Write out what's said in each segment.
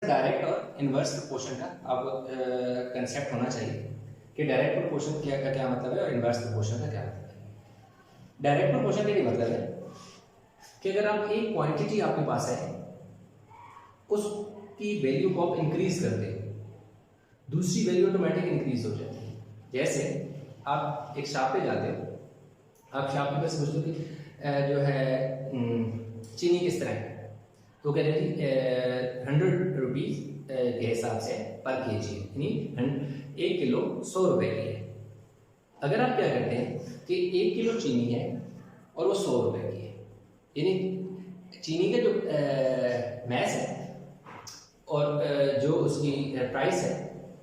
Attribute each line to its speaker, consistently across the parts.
Speaker 1: Direct और inverse proportion का आपको कंसेप्ट होना चाहिए कि डायरेक्ट प्रोपोर्शन क्या का क्या मतलब है और इनवर्स प्रोपोर्शन का क्या मतलब है। डायरेक्ट प्रोपोर्शन का ये मतलब है कि अगर आप एक क्वांटिटी आपके पास है उसकी वैल्यू को आप इंक्रीज करते हो, दूसरी वैल्यू ऑटोमेटिक इंक्रीज हो जाती है। जैसे आप एक शॉप पे जाते हो, आप शॉप पे बस पूछते हो कि जो है चीनी किस तरह है, तो कह रहे थे 100 रुपीज के हिसाब से पर केजी, यानी 1 किलो 100 रुपए की है। अगर आप क्या करते हैं कि 1 किलो चीनी है और वो 100 रुपए की है, यानी चीनी का जो मैस है और जो उसकी प्राइस है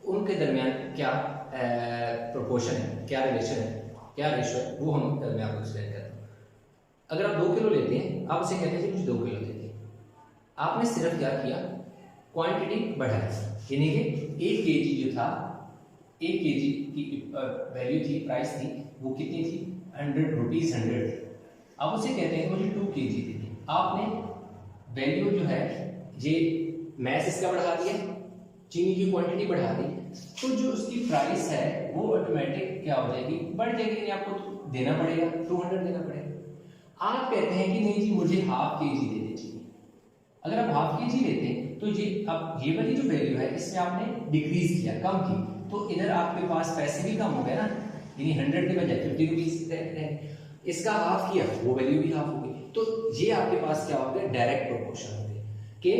Speaker 1: उनके दरमियान क्या प्रोपोर्शन है, क्या रिलेशन है, क्या रेशो है, वो हम मैं आपको एक्सप्लेन करता हूँ। अगर आप 2 किलो लेते हैं, आप उसे कहते हैं मुझे 2 किलो देते हैं, आपने सिर्फ क्या किया, क्वांटिटी बढ़ाई, यानी कि 1 केजी जो था, 1 केजी की वैल्यू थी, प्राइस थी, वो कितनी थी 100 रुपीज 100 थी। आप उसे कहते हैं मुझे 2 केजी देते हैं। आपने वैल्यू जो है ये मैस इसका बढ़ा दिया, चीनी की क्वांटिटी बढ़ा दी, तो जो उसकी प्राइस है वो ऑटोमेटिक क्या हो जाएगी, बढ़ जाएगी, आपको तो देना पड़ेगा, 200 देना पड़ेगा। आप कहते हैं कि नहीं जी मुझे हाफ केजी दे दे चीनी। अगर आप हाफ केजी लेते हैं तो ये अब ये वाली जो वैल्यू है इसमें आपने डिक्रीज किया, कम की, तो इधर आपके पास पैसे भी कम हो गए ना, यानी 100 के बजाय 50 रुपीज, इसका हाफ किया, वो वैल्यू भी हाफ हो गई। तो ये आपके पास क्या हो गया, डायरेक्ट प्रोपोर्शन हो गई कि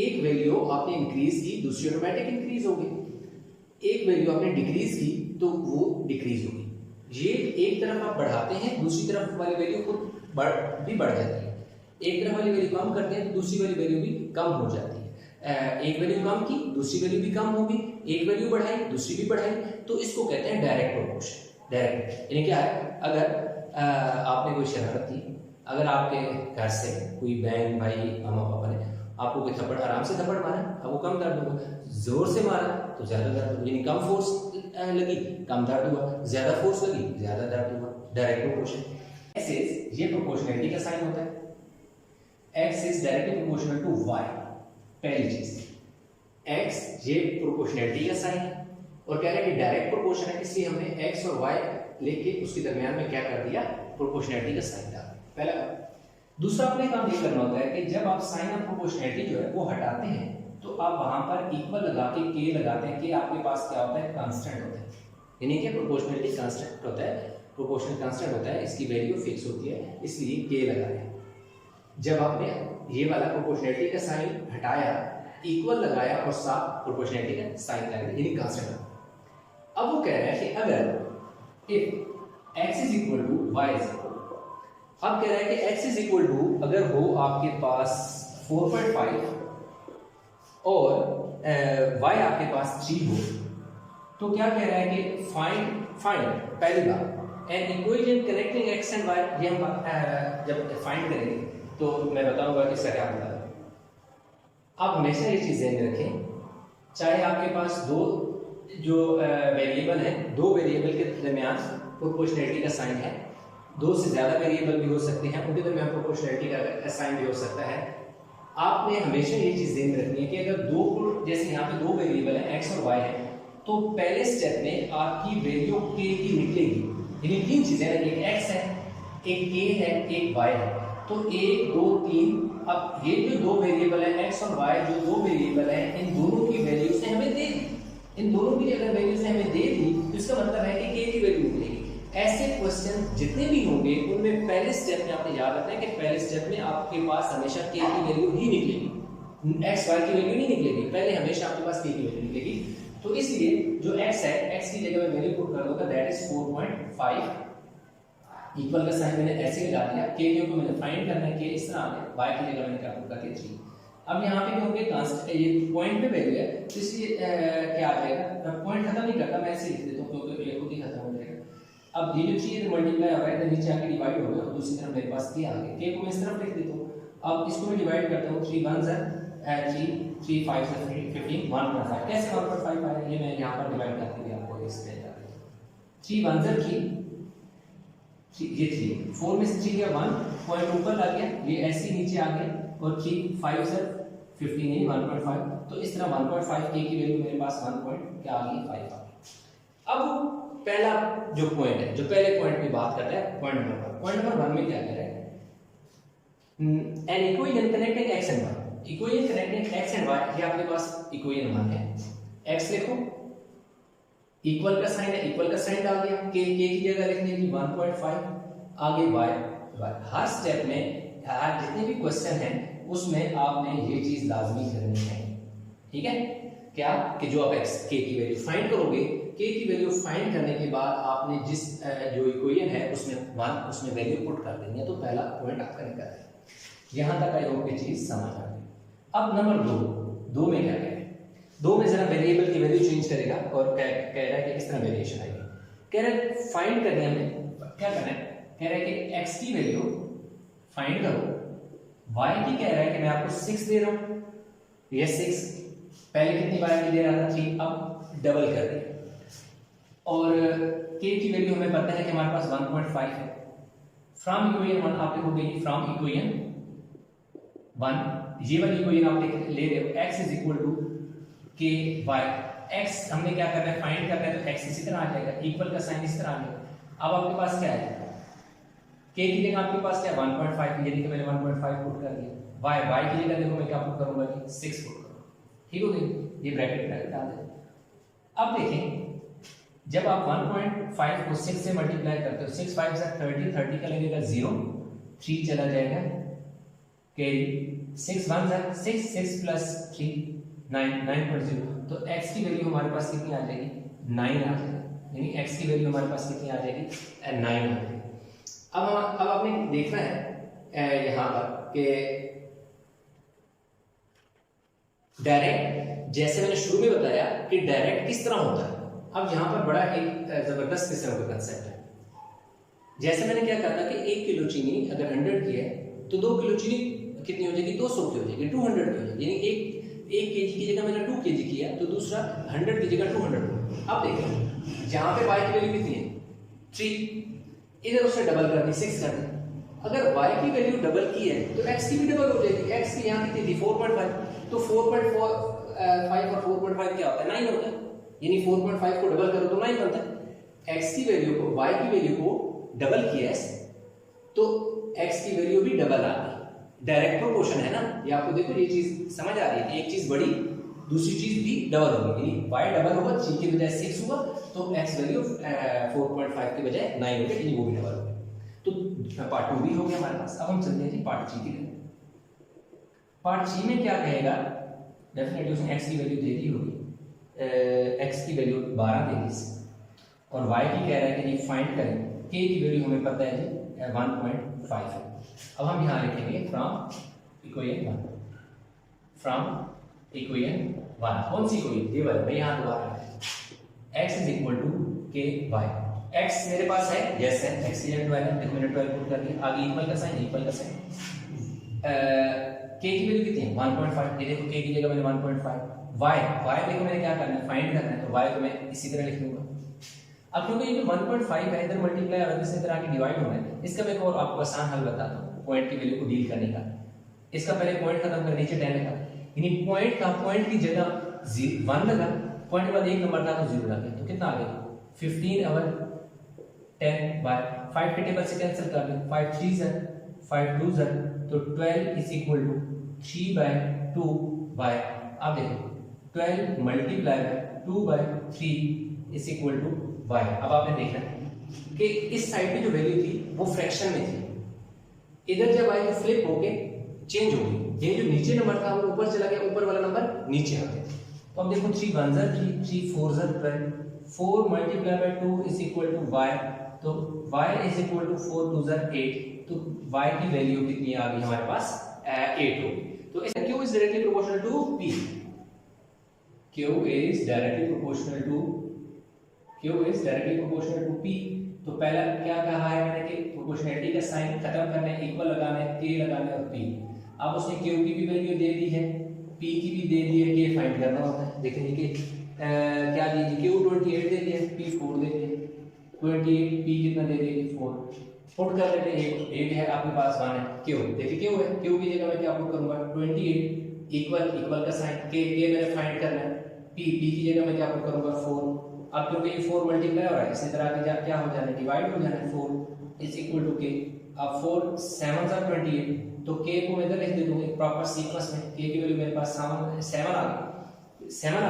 Speaker 1: एक वैल्यू आपने इंक्रीज की, दूसरी ऑटोमेटिक इंक्रीज हो गई। एक वैल्यू आपने डिक्रीज की तो वो डिक्रीज हो गई। ये एक तरफ आप बढ़ाते हैं, दूसरी तरफ वाली वैल्यू को बढ़ जाती है। एक तरफ वाली वैल्यू कम करते हैं तो दूसरी वाली वैल्यू भी कम हो जाती है। एक वैल्यू कम की, दूसरी वैल्यू भी कम होगी, एक वैल्यू बढ़ाई, दूसरी भी बढ़ाई, तो इसको कहते हैं डायरेक्ट प्रोपोर्शन। डायरेक्ट यानी क्या है, अगर आपने कोई शरारत की, अगर आपके घर से कोई बहन भाई मामा पापा ने आपको कोई थप्पड़, आराम से थप्पड़ मारा, आपको कम दर्द होगा, जोर से मारा तो ज्यादा दर्द होगा, यानी कम फोर्स लगी कम दर्द हुआ, ज्यादा फोर्स लगी ज्यादा दर्द हुआ। Direct proportion. ऐसे ये प्रोपोर्शनैलिटी का साइन होता है। x is directly proportional to y, पहली चीज x ये प्रोपोर्शनैलिटी का साइन है और कह रहे हैं कि डायरेक्ट प्रोपोर्शन है, इसलिए हमने x और y लेके उसके दरमियान में क्या कर दिया, प्रोपोर्शनैलिटी का साइन डाल दिया। पहला काम। दूसरा अपने काम ये करना होता है कि जब आप साइन ऑफ प्रोपोर्शनैलिटी जो है वो हटाते हैं तो आप वहां पर इक्वल लगा के k लगाते हैं, कि आपके पास क्या होता है, कांस्टेंट होता है, यानी कि प्रोपोर्शनैलिटी कांस्टेंट होता है, प्रोपोर्शनल कांस्टेंट होता है, इसकी वैल्यू फिक्स होती है, इसलिए k लगाया। जब आपने ये वाला प्रोपोर्शनैलिटी का साइन हटाया, इक्वल लगाया और साथ प्रोपोर्शनैलिटी का साइन लगा दिया, यानी कांस्टेंट। अब वो कह रहा है कि अगर if x is equal to y is equal, अब कह रहा है कि x इज इक्वल टू अगर हो आपके पास 4.5 और y आपके पास 3 हो, तो क्या कह रहा है कि फाइंड पहली बात N equation connecting x and y। ये हम जब फाइंड करेंगे तो मैं बताऊंगा कि इसका क्या मतलब है। आप हमेशा ये चीज ध्यान में रखें, चाहे आपके पास दो जो वेरिएबल है, दो वेरिएबल के दरमियान प्रोपोर्शनैलिटी का साइन है, दो से ज्यादा वेरिएबल भी हो सकते हैं, उनके दरमियान प्रोपोर्शनैलिटी का साइन भी हो सकता है। आपने हमेशा ये चीज ध्यान में रखनी है कि अगर दो, जैसे यहाँ पे दो वेरिएबल है x और y है, तो पहले स्टेप में आपकी वैल्यू k की निकलेगी, यानी तीन चीजें हैं, एक x है, एक k है, एक y है, तो 1 2 3। अब ये जो दो वेरिएबल है x और y, जो दो वेरिएबल है, इन दोनों की वैल्यू से हमें दे दी, इन दोनों की अगर वैल्यू से हमें दे दी तो इसका मतलब है कि k की वैल्यू मिलेगी। ऐसे क्वेश्चन जितने भी होंगे उनमें पहले स्टेप में आपने याद रखना है कि पहले स्टेप में आपके पास हमेशा k की वैल्यू ही निकलेगी, x y की वैल्यू नहीं निकलेगी, पहले हमेशा आपके पास k की वैल्यू निकलेगी। तो इसलिए जो x है, x की जगह मैं वैल्यू पुट कर दूंगा, दैट इज 4.5, इक्वल का साइन मैंने ऐसे लगा दिया, k को मैंने फाइंड करना है, k इस तरह आ गया, y की जगह मैंने क्या पुट कर दिया 3। अब यहाँ पे क्योंकि कांस्टेंट ये पॉइंट पे वैल्यू है तो इसलिए क्या आ जाएगा, पॉइंट खत्म नहीं करता, मैं ऐसे लिख देता हूँ क्योंकि ये खुद ही खत्म हो जाएगा। अब ये जो चीज मल्टीप्लाई हो रहा है, नीचे आके डिवाइड हो गया और दूसरी तरफ मेरे पास k आ गया, k को मैं इस तरफ लिख देता हूँ। अब इसको मैं डिवाइड करता हूँ, 3 1 3 3 5 15 1.5, कैसे 1.5 आया, ये मैं यहाँ पर डिवाइड करके भी आपको एक्सप्लेन कर देता हूँ। 3 1 3, ये 3 4 में से 3 गया 1 पॉइंट ऊपर आ गया, ये ऐसे नीचे आ गया, और 3 5 15 1.5 तो इस तरह 1.5 के की वैल्यू मेरे पास 1 पॉइंट क्या आ गई 5 आ गई। अब पहला जो पॉइंट है, जो पहले पॉइंट की बात करता है, पॉइंट नंबर 1 में क्या कह रहा है, an equation connecting x and y, equation connecting x and y, ये आपके पास इक्वेशन 1 है, एक्स लिखो, इक्वल का साइन है, इक्वल का साइन डाल दिया, के की जगह लिखने की 1.5, आगे वाई, हर स्टेप में जितने भी क्वेश्चन हैं उसमें आपने ये चीज लाजमी करनी है, ठीक है, क्या कि जो आप एक्स के की वैल्यू फाइंड करोगे, के की वैल्यू फाइंड करने के बाद आपने जिस जो इक्वेशन है उसमें वैल्यू पुट कर देनी है, तो पहला पॉइंट आपका निकल है। यहां तक आई होप ये चीज समझ आ गई। अब नंबर 2 में क्या कह रहे हैं, 2 में जरा वेरिएबल की वैल्यू चेंज करेगा और कह रहा है कि किस तरह वेरिएशन आएगी, कह रहा है फाइंड करने हमें क्या करना है, कह रहा है कि एक्स की वैल्यू फाइंड करो, वाई की कह रहा है कि मैं आपको 6 दे रहा हूं, ये 6 पहले कितनी बार दे रहा था 3, अब डबल कर दिया, और के की वैल्यू हमें पता है कि हमारे पास 1.5 है, फ्रॉम इक्वेशन 1 आप लिखोगे फ्रॉम इक्वेशन 1, ये वाली इक्वेशन आप ले रहे हो, x इज इक्वल टू के वाई, x हमने क्या करना है फाइंड करना है, तो x इसी तरह आ जाएगा, इक्वल का साइन इस तरह आ जाएगा। अब आपके पास क्या है, k की जगह आपके पास क्या है 1.5, यानी कि मैंने 1.5 पुट कर दिया, y की जगह देखो मैं क्या पुट करूंगा कि 6 पुट करूंगा, ठीक हो गई, ये ब्रैकेट डाल दे। अब देखें जब आप 1.5 को 6 से मल्टीप्लाई करते हो, 6 5 से 30, 30 का लगेगा 0, 3 चला जाएगा, कैरी 6 1 जा 6, 6 प्लस 3 9, 9.0, तो x की वैल्यू हमारे पास कितनी आ जाएगी 9 आ जाएगी, यानी x की वैल्यू हमारे पास कितनी आ जाएगी 9 आ जाएगी। अब आपने देखना है यहाँ पर कि डायरेक्ट, जैसे मैंने शुरू में बताया कि डायरेक्ट किस तरह होता है, अब यहाँ पर बड़ा एक जबरदस्त किस्म का कंसेप्ट है। जैसे मैंने क्या कहा था कि 1 किलो चीनी अगर 100 की है तो 2 किलो चीनी कितनी हो जाएगी 200 की हो जाएगी, 200 की हो जाएगी, यानी एक केजी की जगह मैंने 2 केजी किया तो दूसरा 100 की जगह 200। अब देखो जहाँ पे y की वैल्यू कितनी है 3, इधर उसने डबल कर दी 6 कर दी, अगर y की वैल्यू डबल की है तो x की भी डबल हो जाएगी, x की यहाँ कितनी थी 4.5, तो 4.5 और 4.5 क्या होता है 9 होता है, यानी 4.5 को डबल करो तो 9 बनता है। x की वैल्यू को y की वैल्यू को डबल किया तो x की वैल्यू भी डबल आ गई, डायरेक्ट प्रोपोर्शन है ना, ये आपको देखो ये चीज समझ आ रही है कि एक चीज बड़ी दूसरी चीज भी डबल होगी, यानी y डबल होगा 3 की बजाय 6 होगा तो x वैल्यू 4.5 की बजाय 9 होगी, यानी वो भी डबल होगा। तो पार्ट 2 भी हो गया हमारे पास। अब हम चलते हैं जी पार्ट 3 की तरफ। पार्ट 3 में क्या कहेगा, डेफिनेटली उसने x की वैल्यू दे दी होगी, x की वैल्यू 12 देगी और y की कह रहा है कि ये फाइंड करें, k की वैल्यू हमें पता है जी 1.5 है। अब हम यहाँ लिखेंगे फ्रॉम इक्वेशन 1, फ्रॉम इक्वेशन 1, कौन सी इक्वेशन, ये वाली, मैं यहाँ दोबारा x इज इक्वल टू के वाई, x मेरे पास है, यस है, x की जगह 12 है, देखो मैंने 12 पुट कर दिया, आगे इक्वल का साइन, इक्वल का साइन, k की वैल्यू कितनी है 1.5, ये देखो k की जगह मैंने 1.5, y देखो मैंने क्या करना है फाइंड करना है, तो y को मैं इसी तरह लिख लूंगा। अब क्योंकि ये 1.5 है, इधर मल्टीप्लाई और इस तरह की डिवाइड होना है, इसका मैं एक और आपको आसान हल बताता हूँ पॉइंट की वैल्यू को डील करने का। इसका पहले पॉइंट खत्म कर नीचे 10 लगा, यानी पॉइंट की जगह 1 लगा, पॉइंट के बाद एक नंबर था तो 0 लगा, तो कितना आ गया 15 और 10 बाय 5 के टेबल से कैंसिल कर दो, 5 3 ज़र 5 2 ज़र, तो 12 is equal to 3 by 2 by, अब देखो 12 multiply by 2 by 3 is equal to y। अब आपने देखना कि इस साइड पे जो वैल्यू थी वो फ्रैक्शन में थी, इधर जब आई तो फ्लिप होके चेंज हो गई, ये जो नीचे नंबर था वो ऊपर चला गया, ऊपर वाला नंबर नीचे आ गया। तो अब देखो 3 1 ज़र 3, 3 4 ज़र 12, 4 multiply by 2 is equal to y, तो y इज इक्वल टू 4 2 ज़र 8, तो y की वैल्यू कितनी आ गई हमारे पास 8 होगी। तो q is directly proportional to p, q is directly proportional to p। तो पहला क्या कहा है मैंने कि प्रोपोर्शनैलिटी का साइन खत्म करना है, इक्वल लगाना है, k लगाना है और p। अब उसने q की भी वैल्यू दे दी है, p की भी दे दी है, k फाइंड करना होता है। देखिए कि क्या दीजिए q 28 दे दिया, p 4 दे दिया, 28 p कितना दे दिया 4, पुट कर लेते हैं, एक है आपके पास 1 है q, देखिए q है, q की जगह मैं क्या पुट करूंगा 28 इक्वल का साइन, के मैंने फाइंड करना है, पी की जगह मैं क्या करूंगा 4। अब क्योंकि ये 4 मल्टीप्लाई हो रहा है, इसी तरह के क्या हो जाना है, डिवाइड हो जाना है, 4 इज इक्वल टू के। अब 4 7 सा 28, तो के को मैं इधर लिख दे दूंगा प्रॉपर सीक्वेंस में, के की वैल्यू मेरे पास 7 आ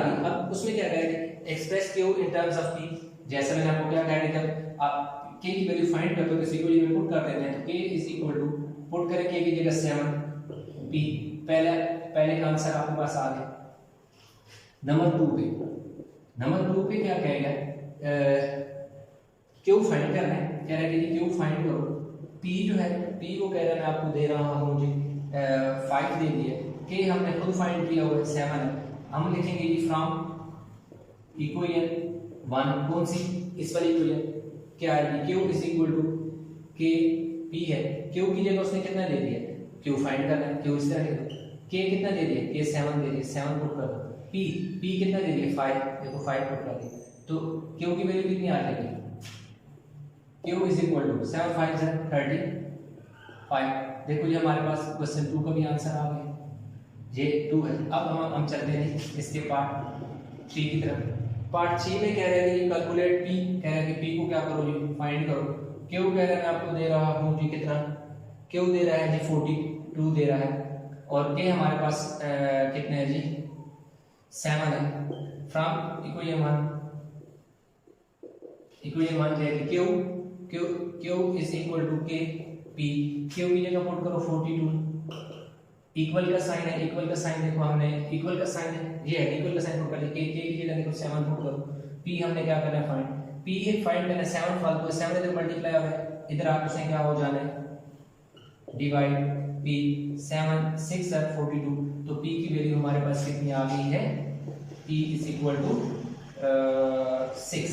Speaker 1: गई। अब उसमें क्या करेंगे, express Q in terms of P, जैसे मैंने आपको क्या कहा जब आप के की वैल्यू फाइंड करते हो तो इक्वेशन में पुट कर देते हैं, तो के इज इक्वल टू पुट करें के की जगह 7 पी, पहले का आंसर आपके पास आ गया। नंबर 2 पे क्या कहेगा, क्यू फाइंड करना है, कह रहा है कि क्यू फाइंड करो, पी जो है पी को कह रहा है मैं आपको दे रहा हूं मुझे 5 दे दिया, के हमने खुद फाइंड किया हुआ है 7 है, हम लिखेंगे जी फ्रॉम इक्वेशन 1, कौन सी इस वाली इक्वेशन क्या है, क्यू इज इक्वल टू के पी है, क्यू की जगह उसने कितना दे दिया, क्यू फाइंड करना है, क्यू इस तरह लिखो, के कितना दे दिया, के 7 दे दिया, 7 पुट कर दो, पी कितना दे दिया 5, देखो 5 पुट कर दिया, तो क्यू की वैल्यू कितनी आ जाएगी, क्यू इज इक्वल टू 7 5 35। देखो ये हमारे पास क्वेश्चन 2 का भी आंसर आ गया, ये 2 है। अब हम चलते हैं इसके पार्ट 3 की तरफ। पार्ट 3 में कह रहे हैं कि कैलकुलेट पी, कह रहे हैं कि पी को क्या करो जी फाइंड करो, क्यू कह रहे हैं मैं आपको दे रहा हूं जी कितना, क्यू दे रहा है जी 42 दे रहा है, और के हमारे पास कितने हैं जी 7 है। फ्रॉम इक्वेशन 1 क्या है, क्यू इज इक्वल टू के पी, क्यू की जगह पुट करो 42, इक्वल का साइन है, इक्वल का साइन देखो हमने इक्वल का साइन है, ये है इक्वल का साइन पुट कर लिया, के की जगह देखो 7 पुट करो, पी हमने क्या करना है फाइंड, पी फाइंड करना है 7 फालतू है, 7 इधर मल्टीप्लाई हो रहा है, इधर आप उसे क्या हो जाना है डिवाइड, पी 7 6 है 42, तो पी की वैल्यू हमारे पास कितनी आ गई है, पी इज इक्वल टू 6।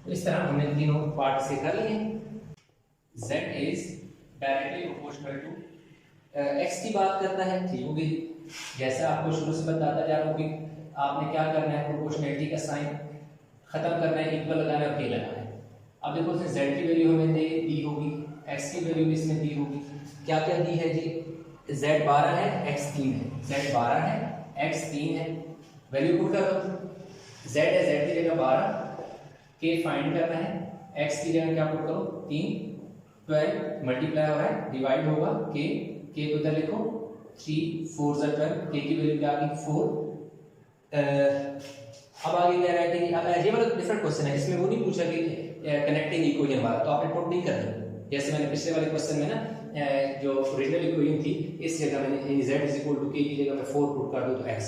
Speaker 1: तो इस तरह हमने तीनों पार्ट से कर लिए। z is directly proportional to x की बात करता है, ठीक होगी, जैसे आपको शुरू से बताता जा रहा हूं कि आपने क्या करना है, प्रोपोर्शनैलिटी का साइन खत्म करना है, इक्वल लगाना है और के लगाना है। अब देखो इसमें z की वैल्यू हमें दी होगी, x की वैल्यू भी इसमें दी होगी, क्या क्या दी है जी, z 12 है x 3 है, z 12 है x 3 है, वैल्यू पुट कर दो, z है z की जगह 12, के फाइंड करना है, x की जगह क्या पुट करो 3, 12 मल्टीप्लाई हो रहा है, डिवाइड होगा के को इधर लिखो 3 4 12, के की वैल्यू क्या आ गई 4। अब आगे कह रहा है कि ये वाला डिफरेंट क्वेश्चन है, इसमें वो नहीं पूछा कि कनेक्टिंग इक्वेशन वाला, तो आपने पुट नहीं करनी, जैसे मैंने पिछले वाले क्वेश्चन में ना जो ओरिजिनल इक्वेशन थी इस जगह मैंने z इज इक्वल टू के की जगह मैं 4 पुट कर दूं तो x,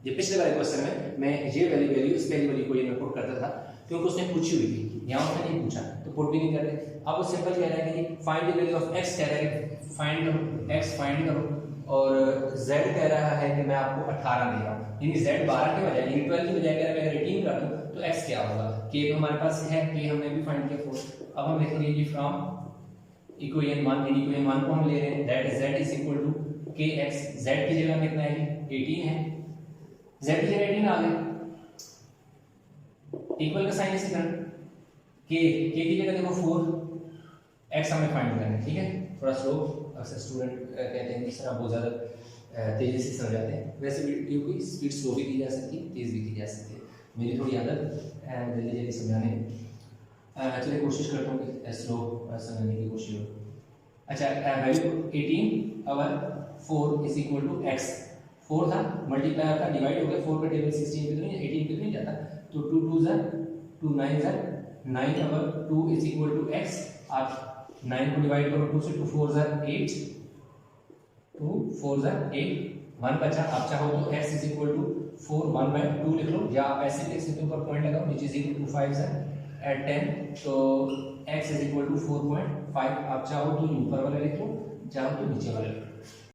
Speaker 1: ये पिछले वाले क्वेश्चन में मैं ये वैल्यू इस पहली वाली इक्वेशन में पुट करता था क्योंकि उसने पूछी हुई थी, यहाँ उसने नहीं पूछा तो पुट भी नहीं करते। अब वो सिंपल कह रहा है कि find the value of x, कह रहा है फाइंड करो x फाइंड करो, और z कह रहा है कि मैं आपको 18 दे रहा हूँ, यानी z 12 के बजाय 12 की बजाय अगर मैं 18 कर दूं तो x क्या होगा, k तो हमारे पास है, k हमने भी फाइंड किया 4। अब हम लिखेंगे जी फ्रॉम इक्वेशन 1, यानी इक्वेशन 1 को हम ले रहे हैं, that is z is equal to kx, z की जगह कितना है 18 है, z की जगह 18 आ गया, इक्वल का साइन इसी तरह, k की जगह देखो 4, x हमें फाइंड करना है, ठीक है, थोड़ा स्लो, अक्सर स्टूडेंट कहते हैं इस तरह बहुत ज़्यादा तेज़ी से समझाते हैं, वैसे वीडियो की स्पीड स्लो भी की जा सकती है, तेज़ भी की जा सकती है, मेरी थोड़ी आदत जल्दी जल्दी समझाने में, चलिए कोशिश करता हूँ कि स्लो समझने की कोशिश हो। अच्छा, वैल्यू 18 और 4 इज इक्वल टू x, 4 था मल्टीप्लाई का डिवाइड हो गया, 4 का टेबल 16 पे तो नहीं 18 पे तो नहीं जाता, तो 2 2 ज़ा 2 9 ज़ा 9 और 2 इज इक्वल टू x, आप 9 को डिवाइड करो 2 से, 2 4 ज़ा 8, 2 4 ज़ा 8, 1 बचा, आप चाहो तो x इज इक्वल टू 4 1/2 लिख लो, या आप ऐसे लिख सकते हो, ऊपर पॉइंट लगाओ, नीचे इज इक्वल टू 5 ज़ा 10, तो x इज इक्वल टू 4.5, आप चाहो तो ऊपर वाला लिख लो, चाहो तो नीचे वाला लिख लो।